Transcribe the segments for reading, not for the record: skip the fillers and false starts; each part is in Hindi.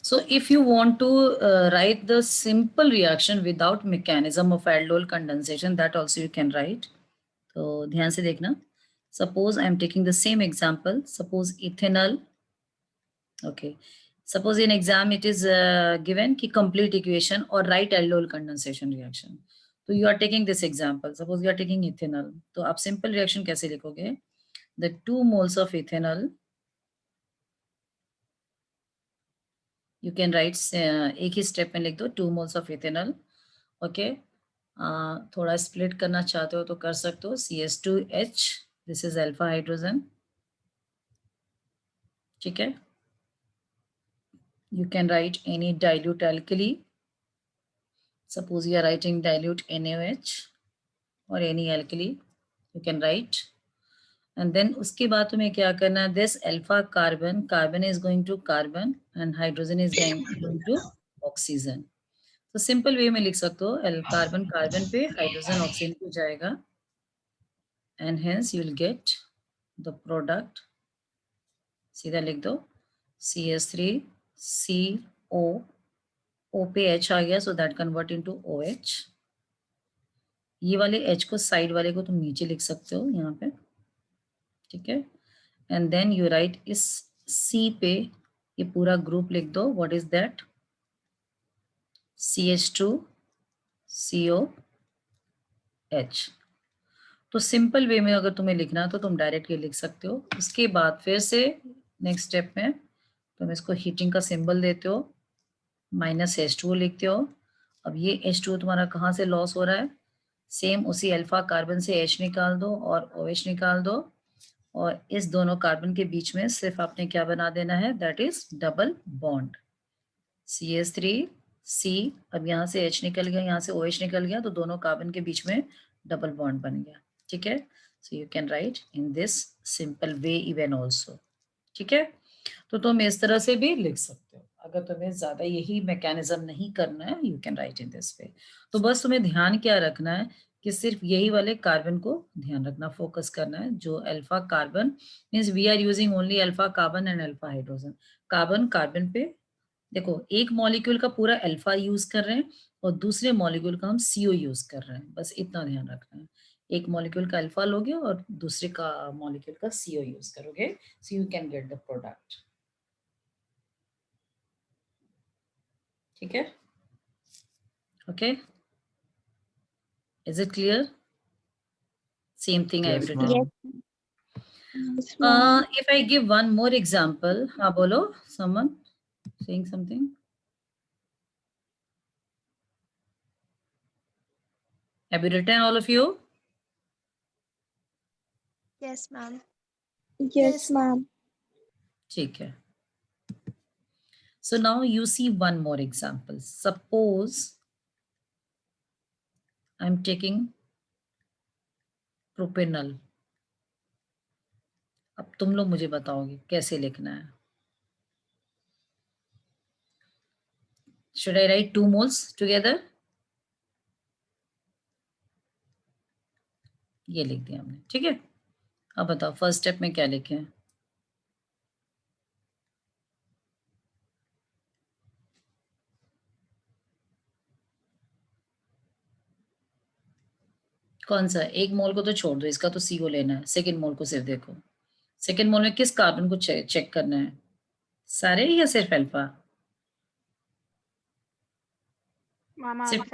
So if you want to write the simple reaction without mechanism of aldol condensation, that also you can write. तो ध्यान से देखना. Suppose I am taking the same example. Suppose ethanol. Okay. Suppose in exam it is given कि complete equation or write aldol condensation reaction. So you are taking this example. Suppose you are taking ethanol. तो आप simple reaction कैसे लिखोगे? The 2 moles of ethanol. You can write एक ही step में लिख दो 2 moles of ethanol. Okay. थोड़ा split करना चाहते हो तो कर सकते हो. CS2H. This is alpha hydrogen. ठीक है. You can write any dilute alkali. Suppose you are writing dilute NaOH or any alkali, you can write. And then उसके बाद तुम्हें क्या करना? This alpha carbon is going to carbon and hydrogen is going to oxygen. तो simple way में लिख सकते हो carbon पे hydrogen oxygen को जाएगा and hence you will get the product. सीधा लिख दो CS3CO O पे H आ गया, so that convert into OH. ये वाले H को साइड वाले को तुम नीचे लिख सकते हो यहाँ पे, ठीक है. एंड देन यू राइट इस C पे ये पूरा ग्रुप लिख दो. What is that? CH2COH. तो सिंपल वे में अगर तुम्हें लिखना तो तुम डायरेक्ट ये लिख सकते हो. उसके बाद फिर से नेक्स्ट स्टेप में तुम इसको हीटिंग का सिंबल देते हो, -H2O लिखते हो. अब ये H2O तुम्हारा कहाँ से लॉस हो रहा है? सेम उसी अल्फा कार्बन से H निकाल दो और OH निकाल दो और इस दोनों कार्बन के बीच में सिर्फ आपने क्या बना देना है? That is double bond. CH3C. अब यहाँ से H निकल गया, यहाँ से OH निकल गया, तो दोनों कार्बन के बीच में डबल बॉन्ड बन गया. ठीक है. So you can write in this simple way even also. ठीक है. तो तुम इस तरह से भी लिख सकते हो. अगर तुम्हें ज्यादा यही मैकेनिज्म नहीं करना है, you can write in this way. तो बस तुम्हें ध्यान क्या रखना है कि सिर्फ यही वाले कार्बन को ध्यान रखना, फोकस करना है. जो alpha carbon means we are using only alpha carbon and alpha hydrogen. Carbon पे देखो एक मॉलिक्यूल का पूरा अल्फा यूज कर रहे हैं और दूसरे मॉलिक्यूल का हम CO यूज कर रहे हैं. बस इतना ध्यान रखना है. एक मॉलिक्यूल का अल्फा लोगे और दूसरे का मॉलिक्यूल का CO यूज करोगे, so you can get the product. ठीक है. Okay. Is it clear? Same thing I have written. Yes. If I give one more example, हाँ बोलो, someone saying something. Have you written all of you? Yes, ma'am. Yes, ma'am. ठीक है. So now you see one more example. Suppose I'm taking propanol. अब तुम लोग मुझे बताओगे कैसे लिखना है. Should I write 2 moles together? ये लिख दिया हमने. ठीक है. अब बताओ फर्स्ट स्टेप में क्या लिखे हैं? कौन सा? एक मोल को तो छोड़ दो, इसका तो CO लेना है. सेकेंड मोल को सिर्फ देखो. सेकेंड मोल में किस कार्बन को चेक करना है? सारे या सिर्फ अल्फा? सिर्फ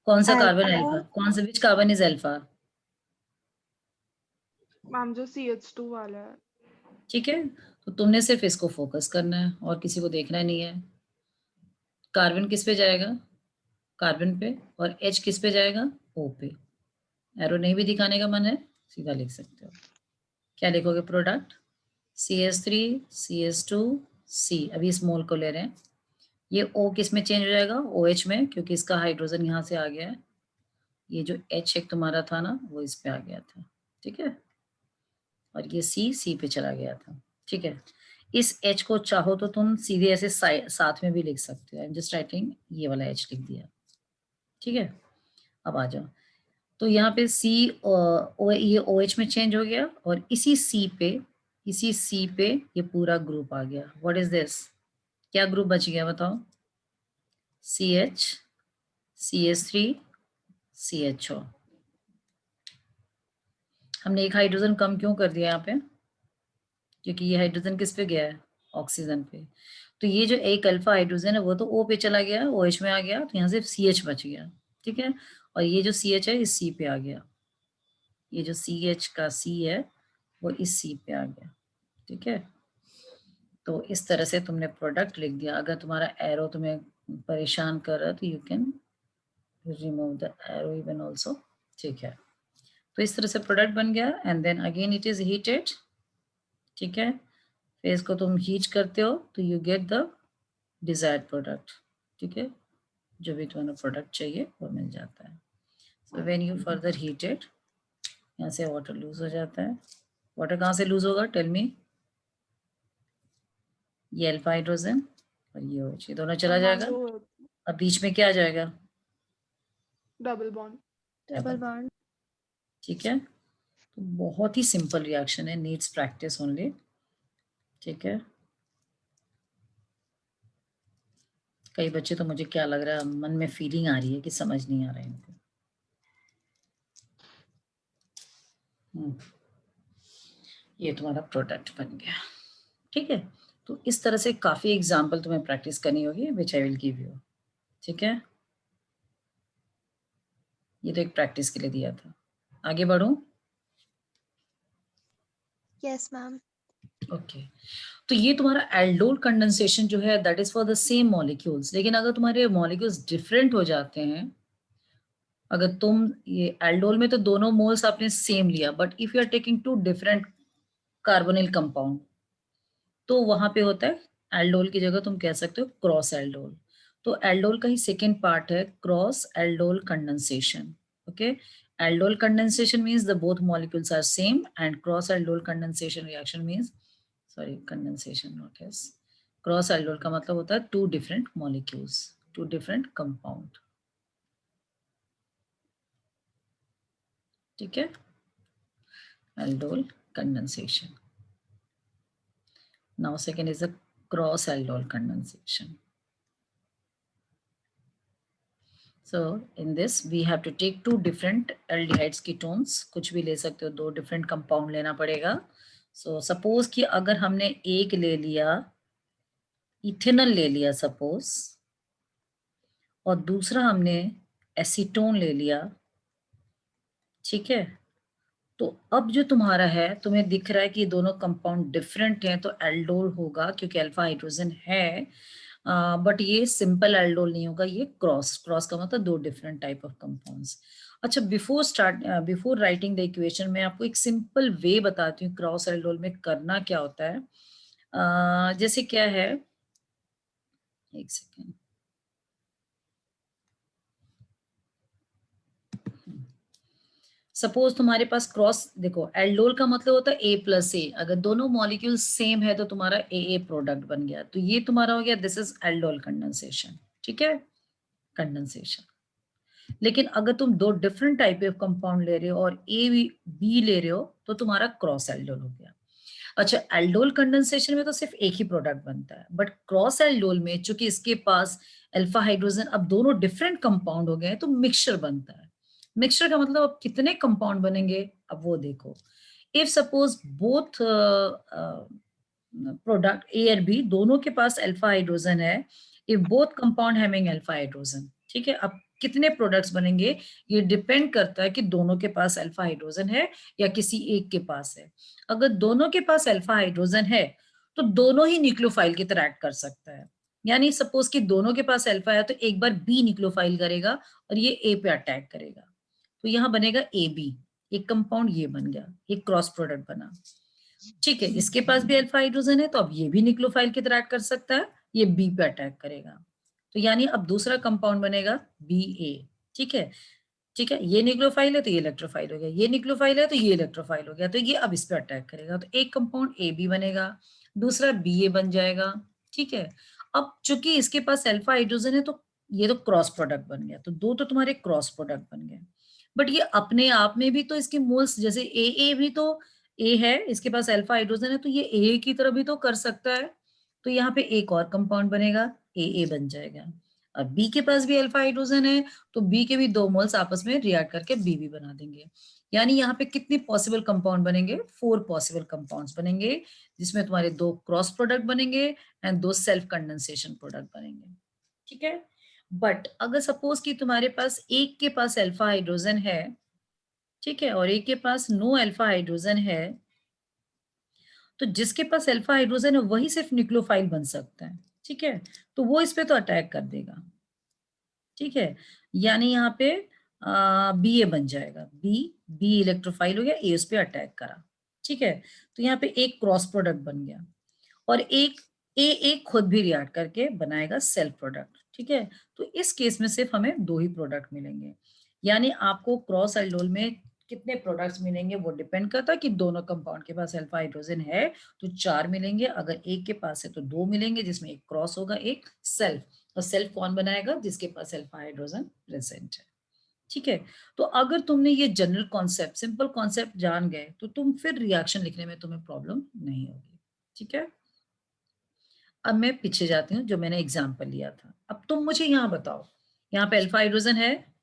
कौन सा कार्बन अल्फा? कौन सा which carbon is alpha? Ma'am जो CH2 वाला है. ठीक है. तो तुमने सिर्फ इसको फोकस करना है और किसी को देखना नहीं है. कार्बन किस पे जाएगा? कार्बन पे. और H किस पे जाएगा? O पे. एरो नहीं भी दिखाने का मन है, सीधा लिख सकते हो. क्या लिखोगे? Product CH3 CH2 C. अभी इस मोल को ले रहे हैं. ये O किस में चेंज हो जाएगा? OH में, क्योंकि इसका हाइड्रोजन यहाँ से आ गया है. ये जो H एक तुम्हारा था ना, वो इस पे आ गया था. ठीक है. और ये C पे चला गया था. ठीक है. इस H को चाहो तो तुम सीधे ऐसे साथ में भी लिख सकते हो. आई एम जस्ट राइटिंग ये वाला H लिख दिया. ठीक है. अब आ जाओ. तो यहाँ पे ये OH में चेंज हो गया और इसी C पे ये पूरा ग्रुप आ गया. What is this? क्या ग्रुप बच गया बताओ? CH, CH3, CHO। हमने एक हाइड्रोजन कम क्यों कर दिया यहाँ पे? क्योंकि ये हाइड्रोजन किस पे गया है? ऑक्सीजन पे। तो ये जो एक अल्फा हाइड्रोजन है वो तो O पे चला गया, OH में आ गया, तो यहाँ सिर्फ CH बच गया, ठीक है। और ये जो CH है इस C पे आ गया, ये जो CH का C है वो इस C पे आ गया, ठीक है। तो इस तरह से तुमने प्रोडक्ट लिख दिया। अगर तुम्हारा एरो तुम्हें परेशान कर रहा है तो you can remove the arrow even also, ठीक है। तो इस तरह से प्रोडक्ट बन गया and then again it is heated, ठीक है। फिर इसको तुम हीट करते हो तो you get the desired product, ठीक है। जो भी तुम्हें प्रोडक्ट चाहिए वो मिल जाता है। So when you further heated, यहाँ से वाटर लूज हो जाता है। वाटर कहाँ से लूज होगा? Tell me. ये अल्फा हाइड्रोजन और ये OH, ये दोनों चला मैम जाएगा। जो अब बीच में क्या आ जाएगा? Double bond. डबल बॉन्ड, ठीक है। तो बहुत ही सिंपल रिएक्शन है, नीड्स प्रैक्टिस ओनली, ठीक है। कई बच्चे तो मुझे क्या लग रहा है मन में फीलिंग आ रही है कि समझ नहीं आ रहा है इनको। ये तुम्हारा प्रोडक्ट बन गया, ठीक है। तो इस तरह से काफी एग्जाम्पल तुम्हें प्रैक्टिस करनी होगी विच आई विल गिव यू, ठीक है। ये तो एक प्रैक्टिस के लिए दिया था। आगे बढ़ूं? Yes ma'am. ओके। तो ये तुम्हारा एल्डोल कंडेंसेशन जो है that is for the same molecules, लेकिन अगर तुम्हारे मॉलिक्यूल्स डिफरेंट हो जाते हैं, अगर तुम ये एल्डोल में तो दोनों मोल्स आपने सेम लिया, but if you are taking two different carbonyl compound तो वहां पे होता है एल्डोल की जगह तुम कह सकते हो क्रॉस एल्डोल। तो एल्डोल का ही सेकेंड पार्ट है cross aldol condensation, okay. Aldol condensation means the both molecules are same and cross aldol condensation reaction means, sorry condensation not s, cross aldol का मतलब होता है two different molecules, two different compound, ठीक है। Aldol condensation. Now second is the cross aldol condensation. So in this we have to take two different aldehydes ketones, कुछ भी ले सकते हो, दो different compound लेना पड़ेगा। So suppose कि अगर हमने एक ले लिया इथेनॉल ले लिया suppose, और दूसरा हमने एसीटोन ले लिया, ठीक है। तो अब जो तुम्हारा है तुम्हें दिख रहा है कि दोनों कंपाउंड डिफरेंट हैं तो एल्डोल होगा क्योंकि अल्फा हाइड्रोजन है, बट ये सिंपल एल्डोल नहीं होगा, ये क्रॉस, क्रॉस का मतलब दो डिफरेंट टाइप ऑफ कंपाउंड्स। अच्छा बिफोर राइटिंग द इक्वेशन मैं आपको एक सिंपल वे बताती हूँ क्रॉस एल्डोल में करना क्या होता है। जैसे क्या है, एक सेकेंड, सपोज तुम्हारे पास क्रॉस, देखो एल्डोल का मतलब होता है A+A, अगर दोनों मॉलिक्यूल सेम है तो तुम्हारा AA प्रोडक्ट बन गया, तो ये तुम्हारा हो गया, दिस इज एल्डोल कंडेंसेशन, ठीक है, कंडेंसेशन। लेकिन अगर तुम दो डिफरेंट टाइप ऑफ कंपाउंड ले रहे हो और B ले रहे हो तो तुम्हारा क्रॉस एल्डोल हो गया। अच्छा एल्डोल कंडेंसेशन में तो सिर्फ एक ही प्रोडक्ट बनता है, बट क्रॉस एल्डोल में चूंकि इसके पास अल्फा हाइड्रोजन अब दोनों डिफरेंट कंपाउंड हो गए तो मिक्सचर बनता है। मिक्सचर का मतलब अब कितने कंपाउंड बनेंगे अब वो देखो। इफ सपोज बोथ प्रोडक्ट ए और बी दोनों के पास अल्फा हाइड्रोजन है, if both compound having alpha hydrogen, ठीक है। अब कितने प्रोडक्ट्स बनेंगे ये डिपेंड करता है कि दोनों के पास अल्फा हाइड्रोजन है या किसी एक के पास है। अगर दोनों के पास अल्फा हाइड्रोजन है तो दोनों ही न्यूक्लियोफाइल की तरह एक्ट कर सकता है, यानी सपोज कि दोनों के पास अल्फा है तो एक बार बी न्यूक्लियोफाइल करेगा और ये ए पे अटैक करेगा, तो यहाँ बनेगा ए बी, एक कंपाउंड ये बन गया, एक क्रॉस प्रोडक्ट बना, ठीक है। इसके पास भी अल्फा हाइड्रोजन है तो अब ये भी न्यूक्लियोफाइल की तरह एक्ट कर सकता है, ये बी पे अटैक करेगा, तो यानी अब दूसरा कंपाउंड बनेगा बी ए, ठीक है, ठीक है। ये न्यूक्लियोफाइल है तो ये इलेक्ट्रोफाइल हो गया, ये न्यूक्लियोफाइल है तो ये इलेक्ट्रोफाइल हो गया, तो ये अब इस पे अटैक करेगा, तो एक कंपाउंड ए बी बनेगा, दूसरा बी ए बन जाएगा, ठीक है। अब चूंकि इसके पास अल्फा हाइड्रोजन है तो ये तो क्रॉस प्रोडक्ट बन गया, तो दो तो तुम्हारे क्रॉस प्रोडक्ट बन गए, बट ये अपने आप में भी तो इसके मोल्स जैसे ए भी तो ए है, इसके पास अल्फा हाइड्रोजन है तो ये ए की तरह भी तो कर सकता है, तो यहाँ पे एक और कंपाउंड बनेगा, ए बन जाएगा। अब बी के पास भी अल्फा हाइड्रोजन है, तो बी के भी 2 मोल्स आपस में रिएक्ट करके बी बना देंगे। यानी यहाँ पे कितने पॉसिबल कंपाउंड बनेंगे? 4 पॉसिबल कंपाउंड्स बनेंगे, जिसमें तुम्हारे 2 क्रॉस प्रोडक्ट बनेंगे एंड 2 सेल्फ कंडेंसेशन प्रोडक्ट बनेंगे। ठीक है, बट अगर सपोज कि तुम्हारे पास एक के पास अल्फा हाइड्रोजन है, ठीक है, और एक के पास नो अल्फा हाइड्रोजन है, तो जिसके पास अल्फा हाइड्रोजन है वही सिर्फ न्यूक्लियोफाइल बन सकता है। ठीक है, तो वो इस पे तो अटैक कर देगा। ठीक है, यानी यहाँ पे बी ए बन जाएगा, बी इलेक्ट्रोफाइल हो गया, ए उस पे अटैक करा। ठीक है, तो यहाँ पे एक क्रॉस प्रोडक्ट बन गया और एक खुद भी रिएक्ट करके बनाएगा सेल्फ प्रोडक्ट। ठीक है, तो इस केस में सिर्फ हमें 2 ही प्रोडक्ट मिलेंगे। यानी आपको क्रॉस एल्डोल में कितने प्रोडक्ट्स मिलेंगे वो डिपेंड करता है कि दोनों कंपाउंड के पास अल्फा हाइड्रोजन है तो 4 मिलेंगे, अगर एक के पास है तो 2 मिलेंगे, जिसमें एक क्रॉस होगा, एक सेल्फ। और सेल्फ कौन बनाएगा? जिसके पास अल्फा हाइड्रोजन प्रेजेंट है। ठीक है, तो अगर तुमने ये जनरल कॉन्सेप्ट, सिंपल कॉन्सेप्ट जान गए तो तुम फिर रिएक्शन लिखने में तुम्हें प्रॉब्लम नहीं होगी। ठीक है, अब मैं पीछे जाती हूँ, जो मैंने एग्जाम्पल लिया था। अब तुम मुझे यहाँ बताओ, यहाँ पे अल्फा हाइड्रोजन है,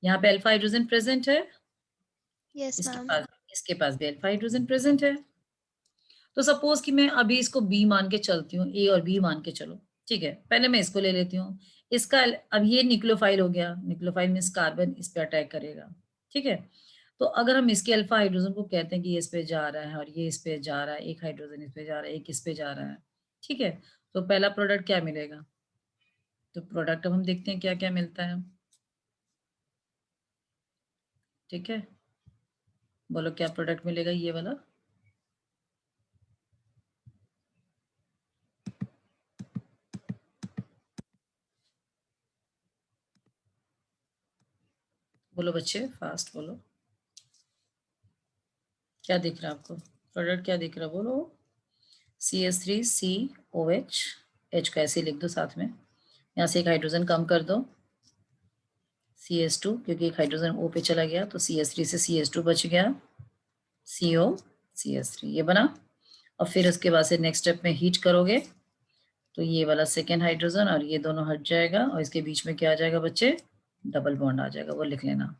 यहाँ पे अल्फा हाइड्रोजन प्रेजेंट है, यस मैम। इसके पास भी अल्फा हाइड्रोजन प्रेजेंट है। तो सपोज कि मैं अभी इसको बी मान के चलती हूँ, ए और बी मान के चलो। ठीक है, पहले मैं इसको ले लेती हूँ, इसका अब ये न्यूक्लियोफाइल हो गया, न्यूक्लियोफाइल मींस कार्बन इस पे अटैक करेगा। ठीक है, तो अगर हम इसके अल्फा हाइड्रोजन को कहते हैं कि ये इस पे जा रहा है और ये इस पे जा रहा है, एक हाइड्रोजन इस पे जा रहा है, एक इस पे जा रहा है। ठीक है, तो पहला प्रोडक्ट क्या मिलेगा? तो प्रोडक्ट अब हम देखते हैं क्या क्या मिलता है। ठीक है, बोलो क्या प्रोडक्ट मिलेगा? ये वाला बोलो बच्चे, फास्ट बोलो, क्या दिख रहा है आपको? प्रोडक्ट क्या दिख रहा है? बोलो। CH3COH, H का ऐसे लिख दो साथ में, यहाँ से एक हाइड्रोजन कम कर दो, CH2, क्योंकि एक हाइड्रोजन O पे चला गया तो CH3 से CH2 बच गया, CO CH3 ये बना। और फिर उसके बाद से नेक्स्ट स्टेप में हीट करोगे तो ये वाला सेकेंड हाइड्रोजन और ये दोनों हट जाएगा और इसके बीच में क्या आ जाएगा बच्चे? डबल बॉन्ड आ जाएगा, वो लिख लेना।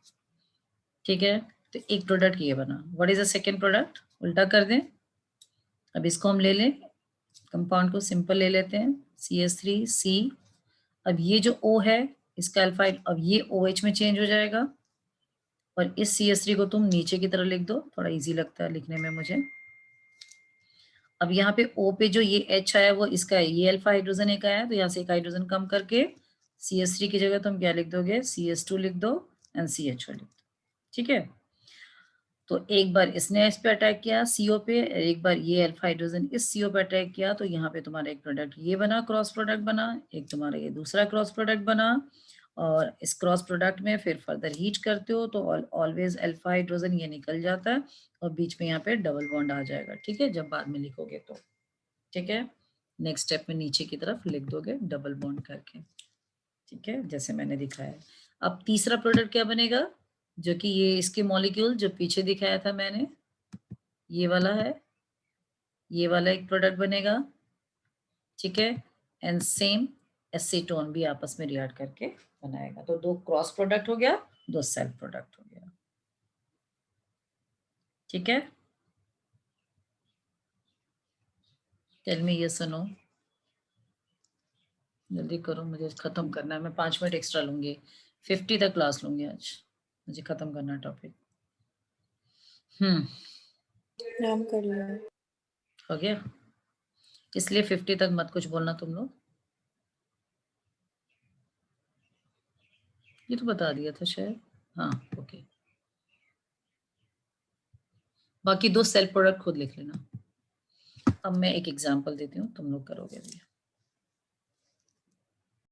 ठीक है, तो एक प्रोडक्ट ये बना। What is the second product? उल्टा कर दें, अब इसको हम ले लें, कंपाउंड को सिंपल ले लेते हैं, CH3C। अब ये जो O है इसका अल्फाइड, अब ये OH में चेंज हो जाएगा और इस CH3 को तुम नीचे की तरह लिख दो, थोड़ा इजी लगता है लिखने में मुझे। अब यहाँ पे O पे जो ये H आया वो इसका है, ये अल्फा हाइड्रोजन एक आया तो यहाँ से एक हाइड्रोजन कम करके CH3 की जगह तुम क्या लिख दोगे? CH2 लिख दो एंड CHO लिख दो। ठीक है, तो एक बार इसने इस पे अटैक किया CO पे, एक बार ये अल्फा हाइड्रोजन इस CO पे अटैक किया, तो यहाँ पे तुम्हारा एक प्रोडक्ट ये बना, क्रॉस प्रोडक्ट बना, एक तुम्हारा ये दूसरा क्रॉस प्रोडक्ट बना। और इस क्रॉस प्रोडक्ट में फिर फर्दर हीट करते हो तो ऑलवेज अल्फा हाइड्रोजन ये निकल जाता है और बीच में यहाँ पे डबल बॉन्ड आ जाएगा। ठीक है, जब बाद में लिखोगे तो। ठीक है, नेक्स्ट स्टेप में नीचे की तरफ लिख दोगे डबल बॉन्ड करके। ठीक है, जैसे मैंने दिखाया। अब तीसरा प्रोडक्ट क्या बनेगा? जो कि ये इसके मॉलिक्यूल जो पीछे दिखाया था मैंने, ये वाला है, ये वाला एक प्रोडक्ट बनेगा। ठीक है, एंड सेम एसीटोन भी आपस में रिएक्ट करके बनाएगा, तो 2 क्रॉस प्रोडक्ट हो गया, 2 सेल्फ प्रोडक्ट हो गया। ठीक है, टेल मी यस और नो, जल्दी करो, मुझे खत्म करना है, मैं 5 मिनट एक्स्ट्रा लूंगी, 50 तक क्लास लूंगी आज, मुझे खत्म करना है टॉपिक। नाम कर लिया हो गया, इसलिए 50 तक मत कुछ बोलना तुम लोग, ये तो बता दिया था शायद। हाँ ओके, बाकी 2 सेल्फ प्रोडक्ट खुद लिख लेना। अब मैं एक एग्जांपल देती हूँ, तुम लोग करोगे भी।